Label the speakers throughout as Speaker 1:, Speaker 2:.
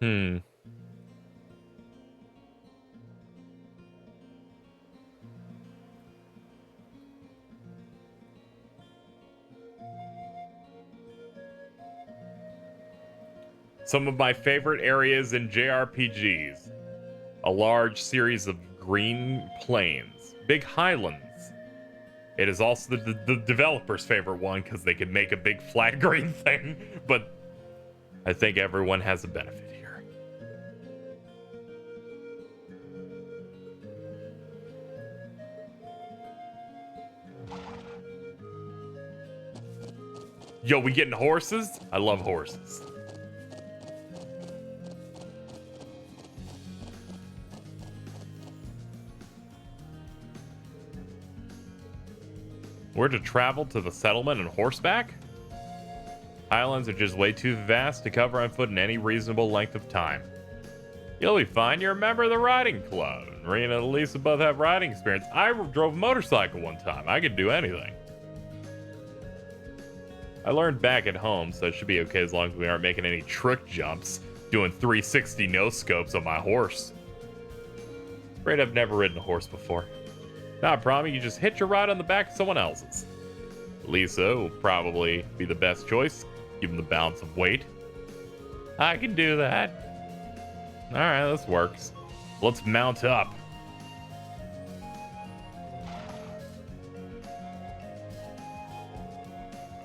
Speaker 1: Hmm. Some of my favorite areas in JRPGs. A large series of green plains. Big highlands. It is also the developer's favorite one because they could make a big flat green thing, but I think everyone has a benefit here. Yo, we getting horses? I love horses. We're to travel to the settlement on horseback? Highlands are just way too vast to cover on foot in any reasonable length of time. You'll be fine. You're a member of the riding club. Rena and Lisa both have riding experience. I drove a motorcycle one time. I could do anything. I learned back at home, so it should be okay as long as we aren't making any trick jumps, doing 360 no-scopes on my horse. Afraid I've never ridden a horse before. Not a problem, you just hitch a ride on the back of someone else's. Lisa will probably be the best choice, given the balance of weight. I can do that. Alright, this works. Let's mount up.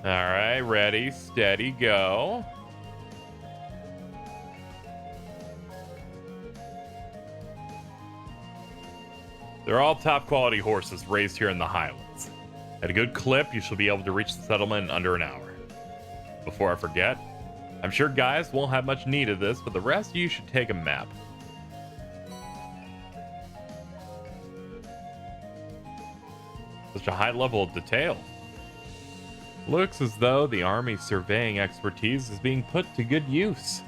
Speaker 1: Alright, ready, steady, go. They're all top quality horses raised here in the Highlands. At a good clip, you shall be able to reach the settlement in under an hour. Before I forget, I'm sure guys won't have much need of this, but the rest of you should take a map. Such a high level of detail. Looks as though the Army's surveying expertise is being put to good use.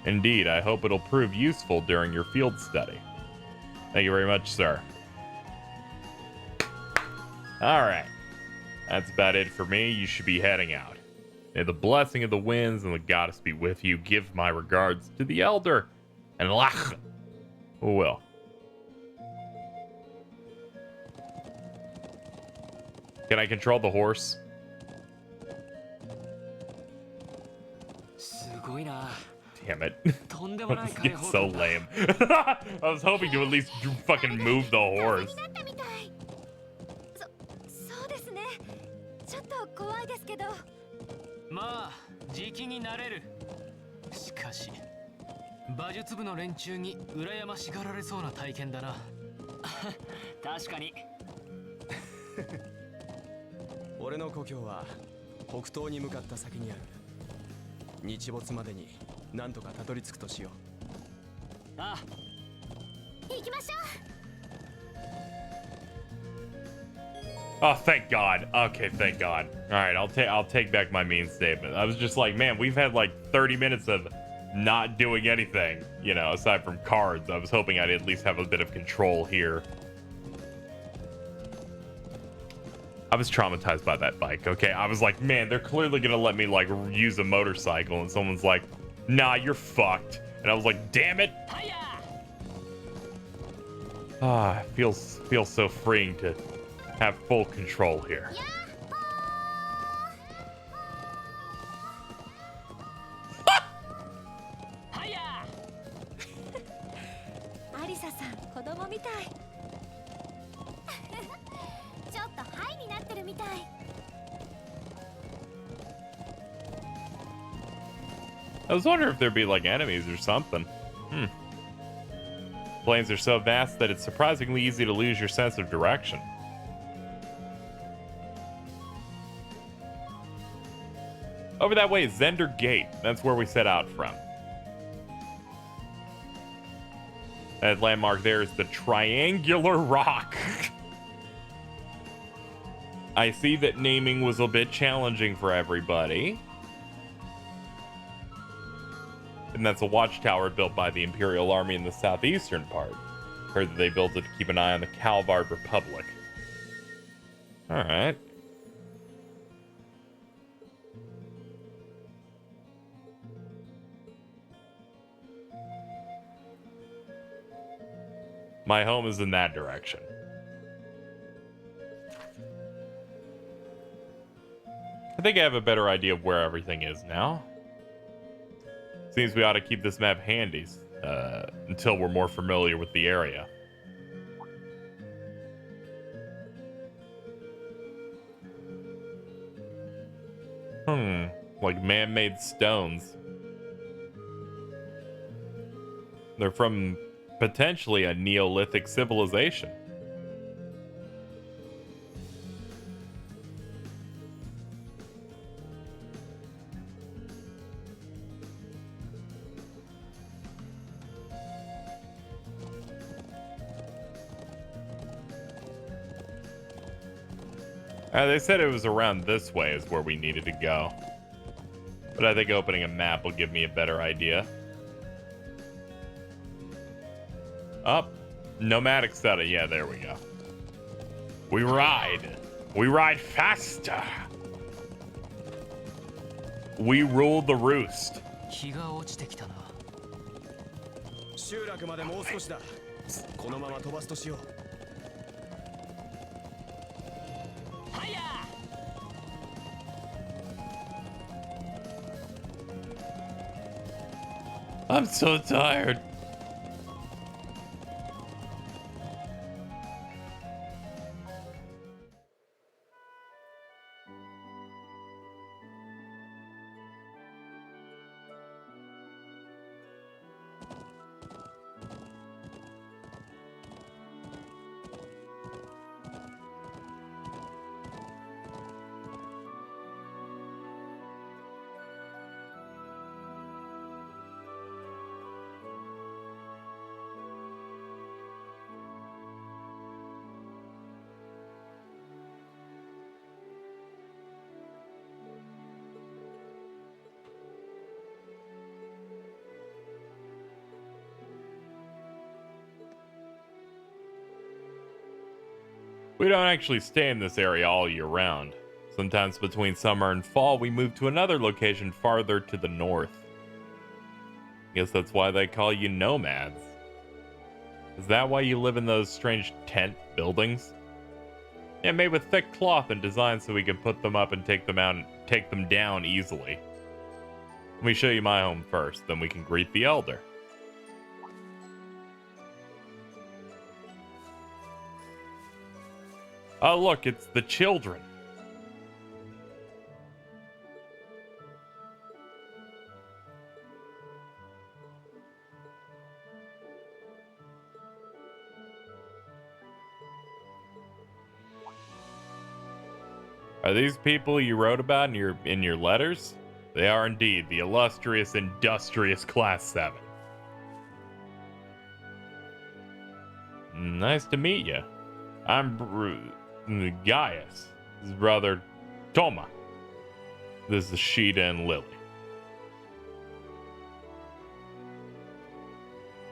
Speaker 1: Indeed, I hope it'll prove useful during your field study. Thank you very much, sir. Alright. That's about it for me. You should be heading out. May the blessing of the winds and the goddess be with you. Give my regards to the elder and Lach. Who will? Can I control the horse? Damn it. This gets so lame. I was hoping to at least fucking move the horse. Oh, thank God. Okay, thank God. All right, I'll take back my mean statement. I was just like, man, we've had like 30 minutes of not doing anything, you know, aside from cards. I was hoping I'd at least have a bit of control here. I was traumatized by that bike, okay? I was like, man, they're clearly gonna let me like use a motorcycle, and someone's like, nah, you're fucked. And I was like, damn it. Ah, it feels so freeing to have full control here. I was wondering if there'd be like enemies or something. Plains are so vast that it's surprisingly easy to lose your sense of direction. Over that way is Zender Gate. That's where we set out from. That landmark there is the Triangular Rock. I see that naming was a bit challenging for everybody. And that's a watchtower built by the Imperial Army in the southeastern part. Heard that they built it to keep an eye on the Calvard Republic. Alright. My home is in that direction. I think I have a better idea of where everything is now. Seems we ought to keep this map handy until we're more familiar with the area. Like man-made stones. They're from potentially a Neolithic civilization. They said it was around this way is where we needed to go. But I think opening a map will give me a better idea. Up. Nomadic study. Yeah, there we go. We ride. We ride faster. We rule the roost. I'm so tired. We don't actually stay in this area all year round. Sometimes between summer and fall, we move to another location farther to the north. Guess that's why they call you nomads. Is that why you live in those strange tent buildings? Yeah, made with thick cloth and designed so we can put them up and take them down easily. Let me show you my home first, then we can greet the elder. Oh, look, it's the children. Are these people you wrote about in your letters? They are indeed the illustrious, industrious Class 7. Nice to meet you. I'm Gaius. His brother Toma. This is Sheeta and Lily.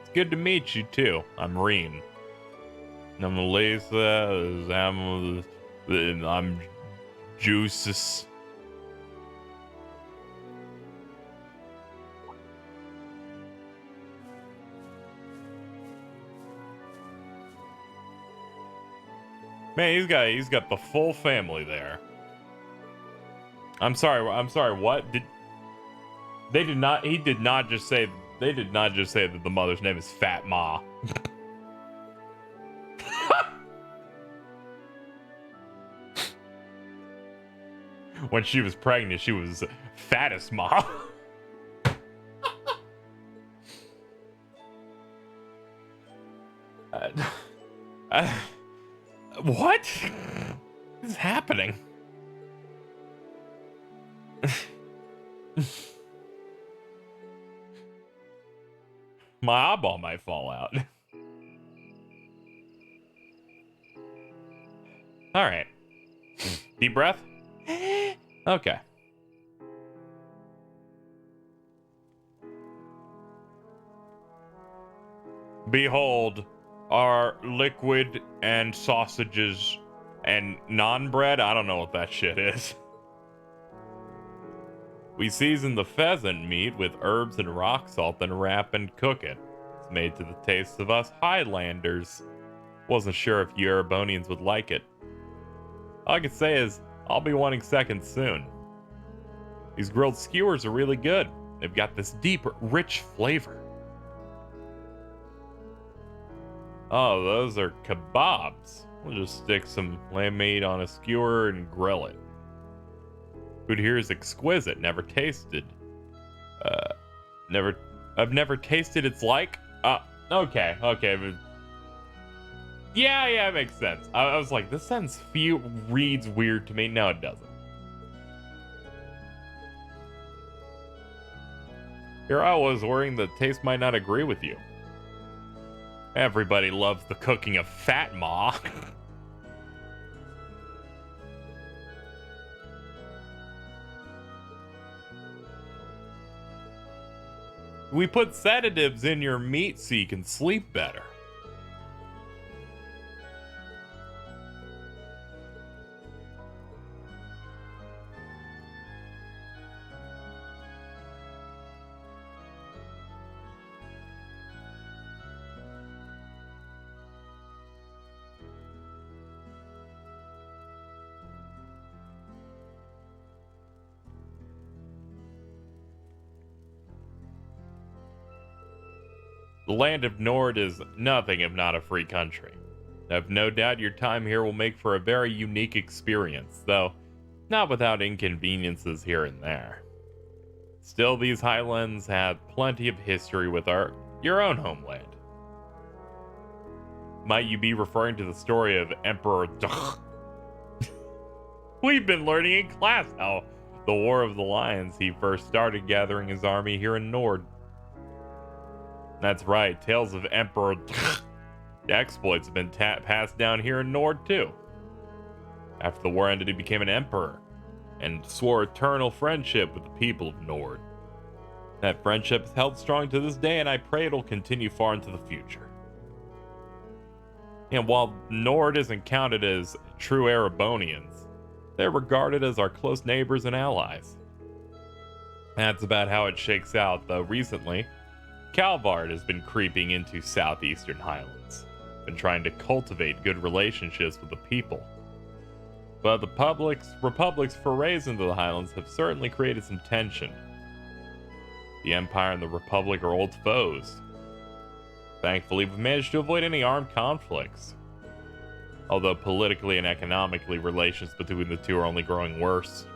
Speaker 1: It's good to meet you too. I'm Reem. I'm Lisa. I'm Juices. Man, he's got the full family there. I'm sorry, what? He did not just say that the mother's name is Fat Ma. When she was pregnant, she was fattest Ma. What is happening? My eyeball might fall out. All right. Deep breath. Okay. Behold, our liquid and sausages and non-bread. I don't know what that shit is. We season the pheasant meat with herbs and rock salt, then wrap and cook it. It's made to the taste of us Highlanders. Wasn't sure if you Erebonians would like it. All I can say is, I'll be wanting seconds soon. These grilled skewers are really good. They've got this deep, rich flavor. Oh, those are kebabs. We'll just stick some lamb meat on a skewer and grill it. Food here is exquisite. Never tasted. I've never tasted its like. Okay. But yeah, it makes sense. I was like, this sentence reads weird to me. No, it doesn't. Here I was worrying the taste might not agree with you. Everybody loves the cooking of Fat Ma. We put sedatives in your meat so you can sleep better. The land of Nord is nothing if not a free country. I've no doubt your time here will make for a very unique experience, though not without inconveniences here and there. Still, these highlands have plenty of history with your own homeland. Might you be referring to the story of Emperor TLoH? We've been learning in class how the War of the Lions he first started gathering his army here in Nord. That's right, tales of Emperor TLoH. The exploits have been passed down here in Nord too. After the war ended, he became an emperor and swore eternal friendship with the people of Nord. That friendship is held strong to this day, and I pray it'll continue far into the future. And while Nord isn't counted as true Erebonians, they're regarded as our close neighbors and allies. That's about how it shakes out, though recently, Calvard has been creeping into southeastern Highlands, been trying to cultivate good relationships with the people. But the Republic's forays into the Highlands have certainly created some tension. The Empire and the Republic are old foes. Thankfully, we've managed to avoid any armed conflicts. Although politically and economically, relations between the two are only growing worse.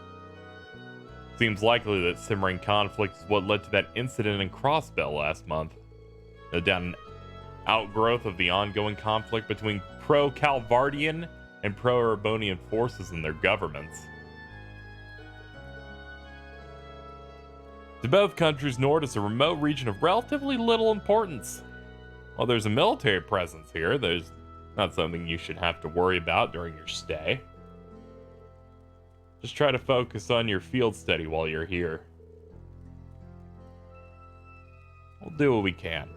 Speaker 1: Seems likely that simmering conflict is what led to that incident in Crossbell last month. No doubt an outgrowth of the ongoing conflict between pro-Calvardian and pro-Erebonian forces and their governments. To both countries, Nord is a remote region of relatively little importance. While there's a military presence here, there's not something you should have to worry about during your stay. Just try to focus on your field study while you're here. We'll do what we can.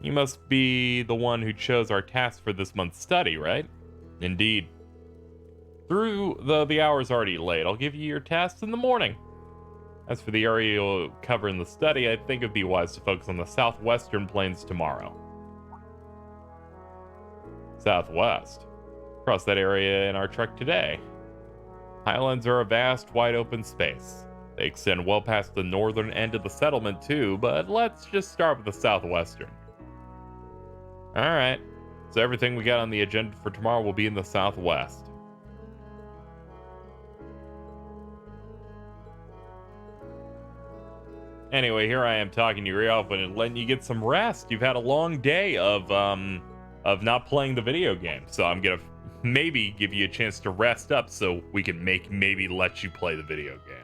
Speaker 1: You must be the one who chose our task for this month's study, right? Indeed. Through the hour's already late, I'll give you your tasks in the morning. As for the area you'll cover in the study, I think it'd be wise to focus on the southwestern plains tomorrow. Southwest. Across that area in our trek today. Highlands are a vast, wide open space. They extend well past the northern end of the settlement too, but let's just start with the southwestern. Alright, so everything we got on the agenda for tomorrow will be in the southwest. Anyway, here I am talking to you off and letting you get some rest. You've had a long day of not playing the video game, so I'm gonna maybe give you a chance to rest up so we can maybe let you play the video game.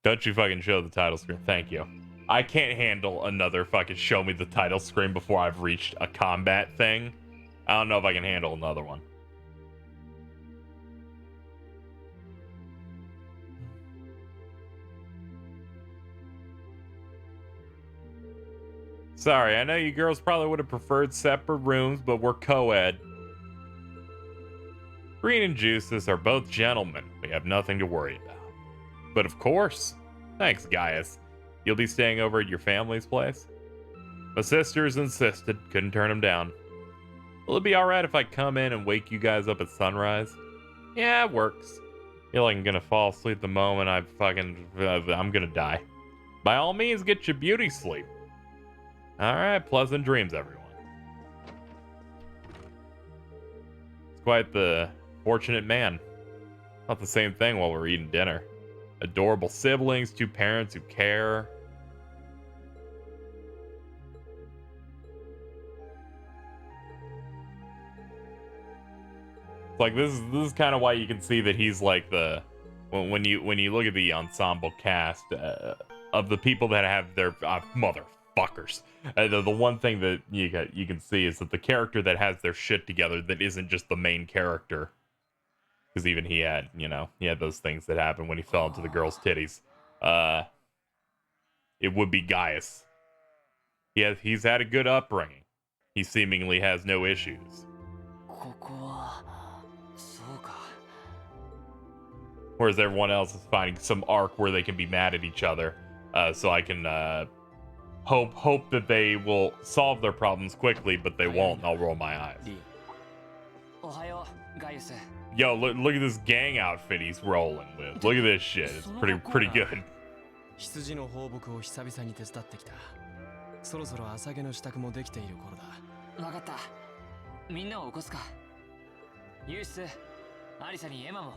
Speaker 1: Don't you fucking show the title screen. Thank you. I can't handle another fucking show me the title screen before I've reached a combat thing. I don't know if I can handle another one. Sorry, I know you girls probably would have preferred separate rooms, but we're co-ed. Green and Juices are both gentlemen. We have nothing to worry about. But of course. Thanks, Gaius. You'll be staying over at your family's place? My sisters insisted. Couldn't turn them down. Will it be alright if I come in and wake you guys up at sunrise? Yeah, it works. Feel like I'm gonna fall asleep the moment I'm gonna die. By all means, get your beauty sleep. Alright, pleasant dreams, everyone. It's quite the fortunate man. Not the same thing while we're eating dinner. Adorable siblings, two parents who care. It's like this is kind of why you can see that he's like the when you look at the ensemble cast of the people that have their motherfuckers. The one thing that you can see is that the character that has their shit together that isn't just the main character. Because even he had those things that happened when he fell into the girl's titties. It would be Gaius. He's had a good upbringing. He seemingly has no issues. Whereas everyone else is finding some arc where they can be mad at each other. So I can hope that they will solve their problems quickly, but they won't, and I'll roll my eyes. Yo, look at this gang outfit he's rolling with. Look at this shit. It's pretty good.
Speaker 2: 羊の放牧を久々に手伝ってきた。そろそろ朝毛の支度もできている頃だ。わかった。みんなを起こすか。ユース、アリサにエマも。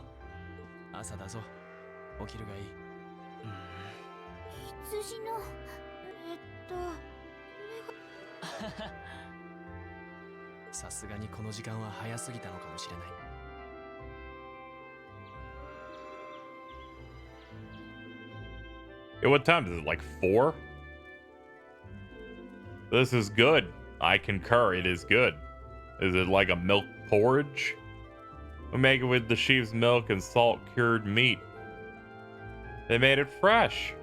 Speaker 2: 朝だぞ。起きるがいい。
Speaker 3: 羊の
Speaker 2: さすがにこの時間は早すぎたのかもしれない。
Speaker 1: What time is it? Like 4? This is good. I concur. It is good. Is it like a milk porridge? We make it with the sheep's milk and salt cured meat. They made it fresh.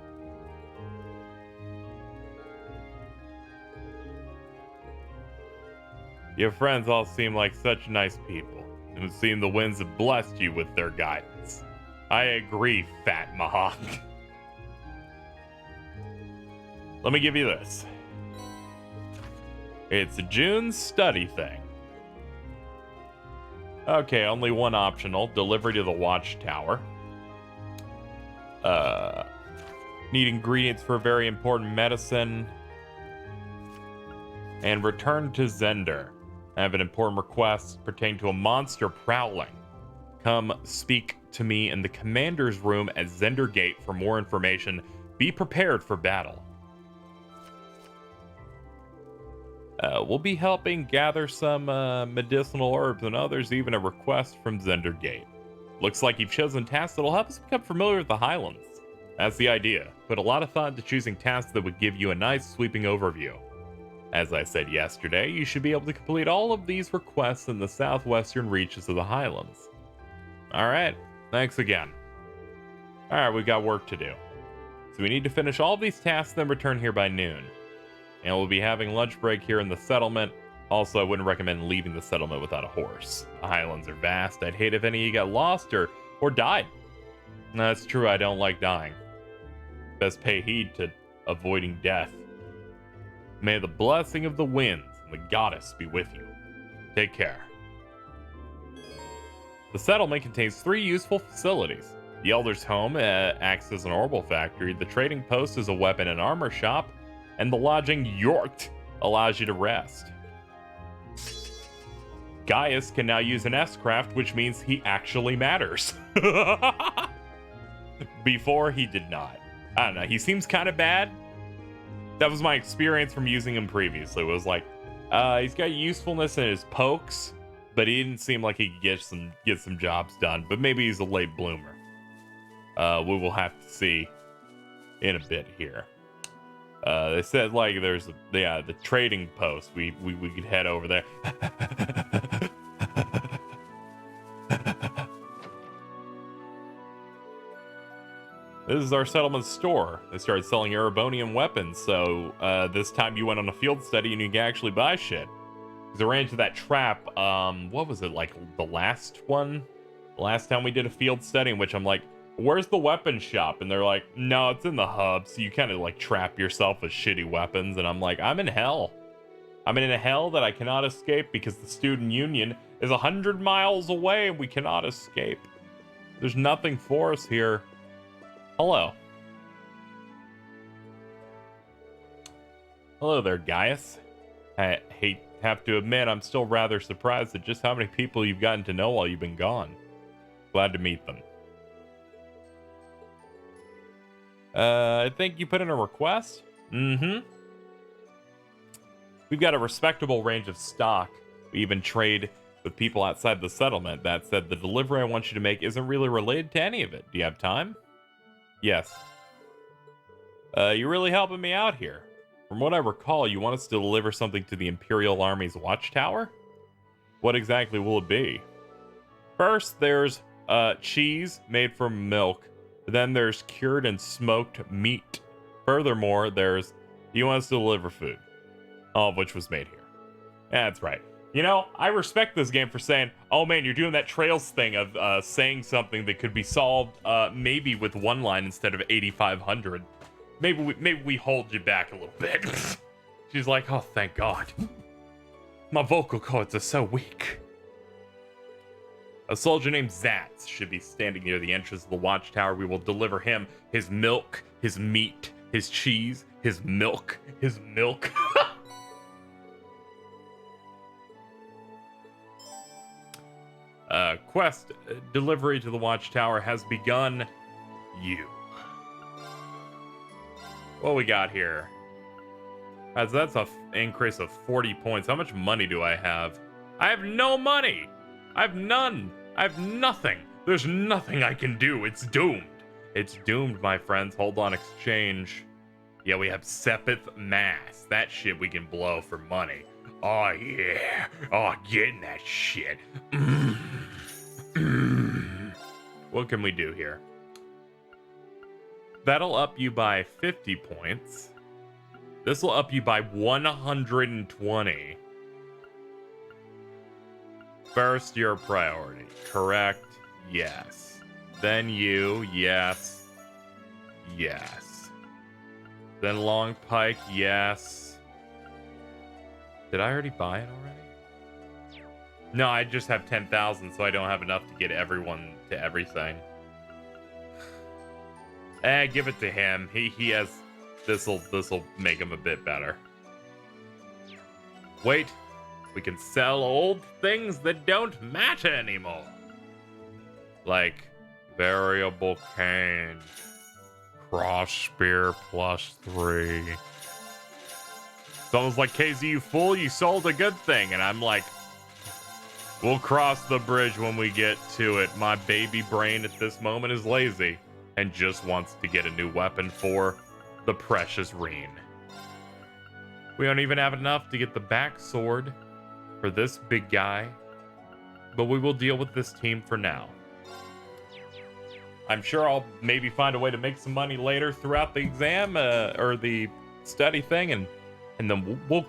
Speaker 1: Your friends all seem like such nice people. It would seem the winds have blessed you with their guidance. I agree, Fat Mahawk. Let me give you this. It's June's study thing. Okay, only one optional. Delivery to the watchtower. Need ingredients for a very important medicine. And return to Zender. I have an important request pertaining to a monster prowling. Come speak to me in the commander's room at Zender Gate for more information. Be prepared for battle. We'll be helping gather some medicinal herbs and others, even a request from Zender Gate. Looks like you've chosen tasks that'll help us become familiar with the Highlands. That's the idea. Put a lot of thought into choosing tasks that would give you a nice sweeping overview. As I said yesterday, you should be able to complete all of these requests in the southwestern reaches of the Highlands. Alright, thanks again. Alright, we've got work to do. So we need to finish all these tasks, then return here by noon. And we'll be having lunch break here in the settlement. Also, I wouldn't recommend leaving the settlement without a horse. The Highlands are vast. I'd hate if any of you got lost or died. That's true, I don't like dying. Best pay heed to avoiding death. May the blessing of the winds and the goddess be with you. Take care. The settlement contains 3 useful facilities. The Elder's home acts as an orbital factory. The trading post is a weapon and armor shop. And the lodging Yorkt allows you to rest. Gaius can now use an S-craft, which means he actually matters. Before, he did not. I don't know, he seems kind of bad. That was my experience from using him previously. It was like, he's got usefulness in his pokes, but he didn't seem like he could get some jobs done. But maybe he's a late bloomer. We will have to see in a bit here. They said like there's the trading post. We could head over there. This is our settlement store. They started selling Erebonian weapons, so this time you went on a field study and you can actually buy shit. Because I ran into that trap, what was it, like the last one? The last time we did a field study in which I'm like, where's the weapon shop? And they're like, no, it's in the hub. So you kind of like trap yourself with shitty weapons. And I'm like, I'm in hell. I'm in a hell that I cannot escape because the student union is 100 miles away and we cannot escape. There's nothing for us here. Hello. Hello there, Gaius. I have to admit, I'm still rather surprised at just how many people you've gotten to know while you've been gone. Glad to meet them. I think you put in a request? Mm-hmm. We've got a respectable range of stock. We even trade with people outside the settlement. That said, the delivery I want you to make isn't really related to any of it. Do you have time? Yes. You're really helping me out here. From what I recall, you want us to deliver something to the Imperial Army's watchtower? What exactly will it be? First, there's cheese made from milk. Then there's cured and smoked meat. Furthermore, you want us to deliver food. All of which was made here. That's right. You know, I respect this game for saying, oh man, you're doing that Trails thing of saying something that could be solved maybe with one line instead of 8,500. Maybe we hold you back a little bit. She's like, oh, thank God. My vocal cords are so weak. A soldier named Zatz should be standing near the entrance of the watchtower. We will deliver him his milk, his meat, his cheese, his milk, his milk. Quest delivery to the watchtower has begun. You. What we got here? That's an increase of 40 points. How much money do I have? I have no money. I have none. I have nothing. There's nothing I can do. It's doomed. It's doomed, my friends. Hold on, exchange. Yeah, we have Sepith Mass. That shit we can blow for money. Oh, yeah. Oh, getting that shit. What can we do here? That'll up you by 50 points. This will up you by 120. First, your priority. Correct? Yes. Then you. Yes. Yes. Then Long Pike. Yes. Did I already buy it already? No, I just have 10,000, so I don't have enough to get everyone to everything. Give it to him. He has... This'll make him a bit better. Wait. We can sell old things that don't matter anymore. Like variable cane. Cross spear +3. Someone's like, KZ, you fool, you sold a good thing. And I'm like, we'll cross the bridge when we get to it. My baby brain at this moment is lazy and just wants to get a new weapon for the precious Reen. We don't even have enough to get the back sword for this big guy, but we will deal with this team for now. I'm sure I'll maybe find a way to make some money later throughout the exam or the study thing, and then we'll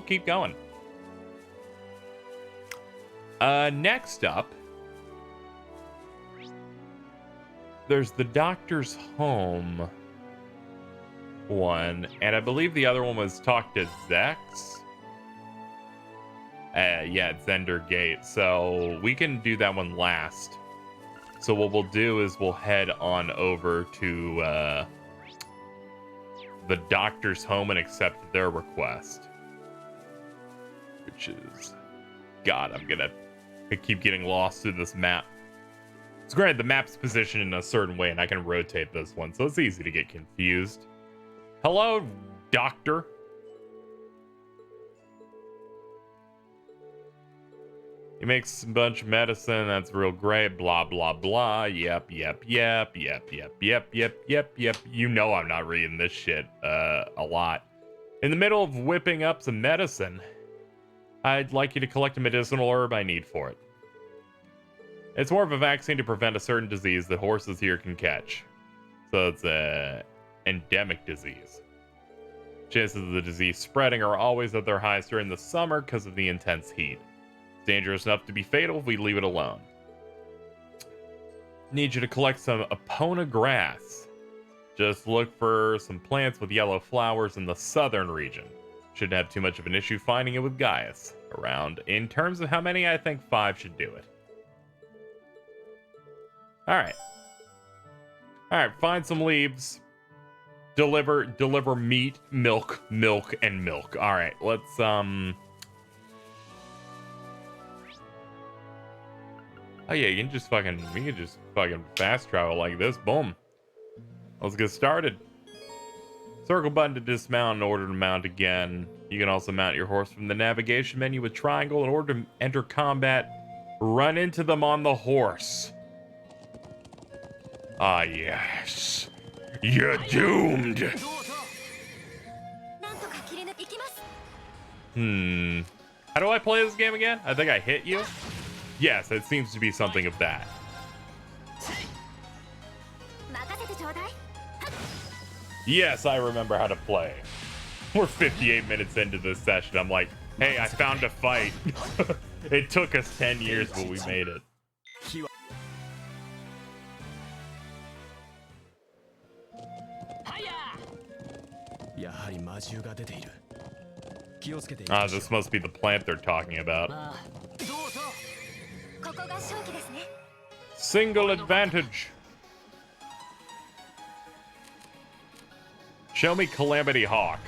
Speaker 1: keep going. Next up, there's the doctor's home one, and I believe the other one was talk to Zex. Yeah, it's Zender Gate, so we can do that one last. So what we'll do is we'll head on over to the doctor's home and accept their request. Which is... God, I keep getting lost through this map. It's granted the map's positioned in a certain way and I can rotate this one, so it's easy to get confused. Hello, doctor. He makes a bunch of medicine, that's real great, blah, blah, blah, yep. You know I'm not reading this shit a lot. In the middle of whipping up some medicine, I'd like you to collect a medicinal herb I need for it. It's more of a vaccine to prevent a certain disease that horses here can catch. So it's a endemic disease. Chances of the disease spreading are always at their highest during the summer because of the intense heat. It's dangerous enough to be fatal if we leave it alone. Need you to collect some Epona grass. Just look for some plants with yellow flowers in the southern region. Shouldn't have too much of an issue finding it with Gaius around. In terms of how many, I think 5 should do it. Alright. Alright, find some leaves. Deliver meat, milk, and milk. Alright, let's oh yeah, you can just fucking fast travel like this. Boom. Let's get started. Circle button to dismount in order to mount again. You can also mount your horse from the navigation menu with triangle. In order to enter combat, run into them on the horse. Ah, yes. You're doomed. How do I play this game again? I think I hit you. Yes, it seems to be something of that. Yes, I remember how to play. We're 58 minutes into this session. I'm like, hey, I found a fight. It took us 10 years, but we made it. Ah, this must be the plant they're talking about. Single advantage. Show me Calamity Hawk.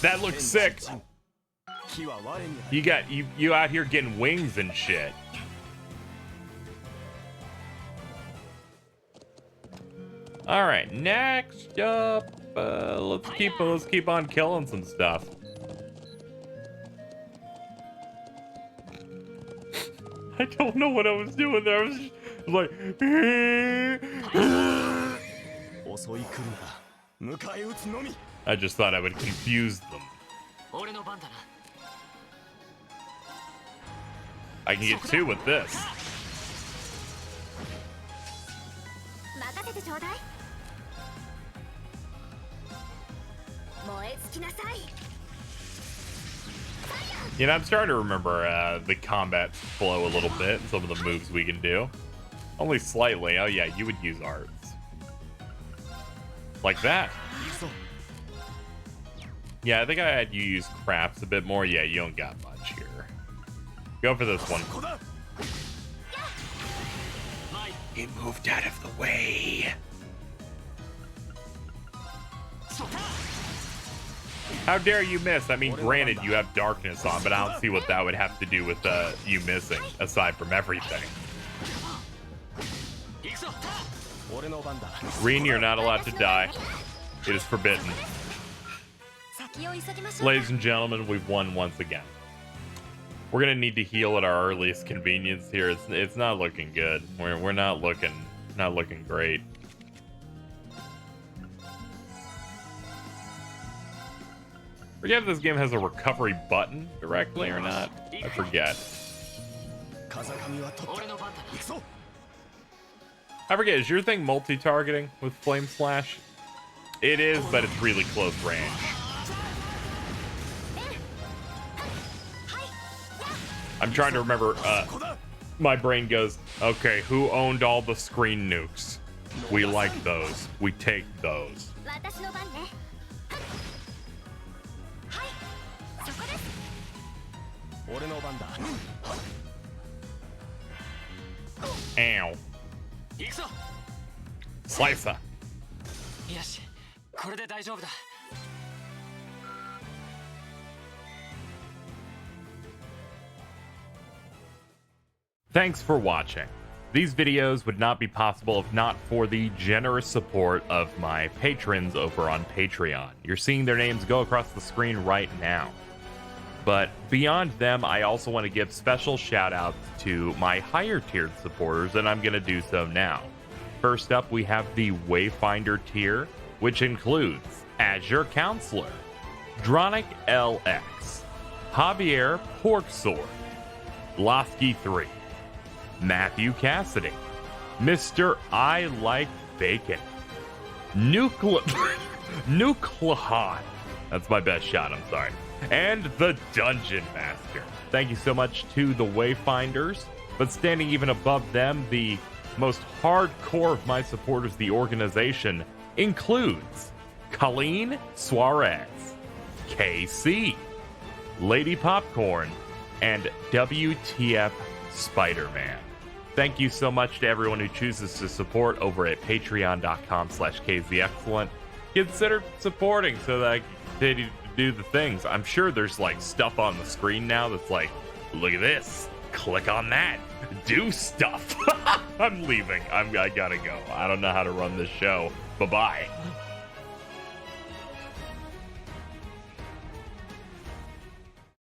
Speaker 1: That looks sick. You out here getting wings and shit. All right, next up, let's keep on killing some stuff. I don't know what I was doing there. I was just like, I just thought I would confuse them. I can get 2 with this. You know, I'm starting to remember the combat flow a little bit, some of the moves we can do. Only slightly. Oh yeah, you would use arts. Like that. Yeah, I think I had you use crafts a bit more. Yeah, you don't got much here. Go for this one. He moved out of the way. How dare you miss? I mean, granted, you have darkness on, but I don't see what that would have to do with you missing, aside from everything. Rin, you're not allowed to die. It is forbidden. Ladies and gentlemen, we've won once again. We're gonna need to heal at our earliest convenience here. It's not looking good. We're not looking great. Forget if this game has a recovery button directly or not. I forget. I forget, is your thing multi-targeting with Flame Slash? It is, but it's really close range. I'm trying to remember, my brain goes, okay, who owned all the screen nukes? We like those. We take those. Ow. Slicer. Thanks for watching. These videos would not be possible if not for the generous support of my patrons over on Patreon. You're seeing their names go across the screen right now. But beyond them, I also want to give special shout outs to my higher tiered supporters, and I'm going to do so now. First up, we have the Wayfinder tier, which includes Azure Counselor, Dronic LX, Javier Porksword, Losky 3, Matthew Cassidy, Mr. I Like Bacon, Nucleon. That's my best shot, I'm sorry. And the Dungeon Master. Thank you so much to the Wayfinders, but standing even above them, the most hardcore of my supporters, the organization, includes Colleen Suarez, KC, Lady Popcorn, and WTF Spider-Man. Thank you so much to everyone who chooses to support over at patreon.com/KZXcellent. Consider supporting so that I can continue to do the things. I'm sure there's like stuff on the screen now that's like, look at this, click on that, do stuff. I'm leaving. I gotta go. I don't know how to run this show. Bye-bye.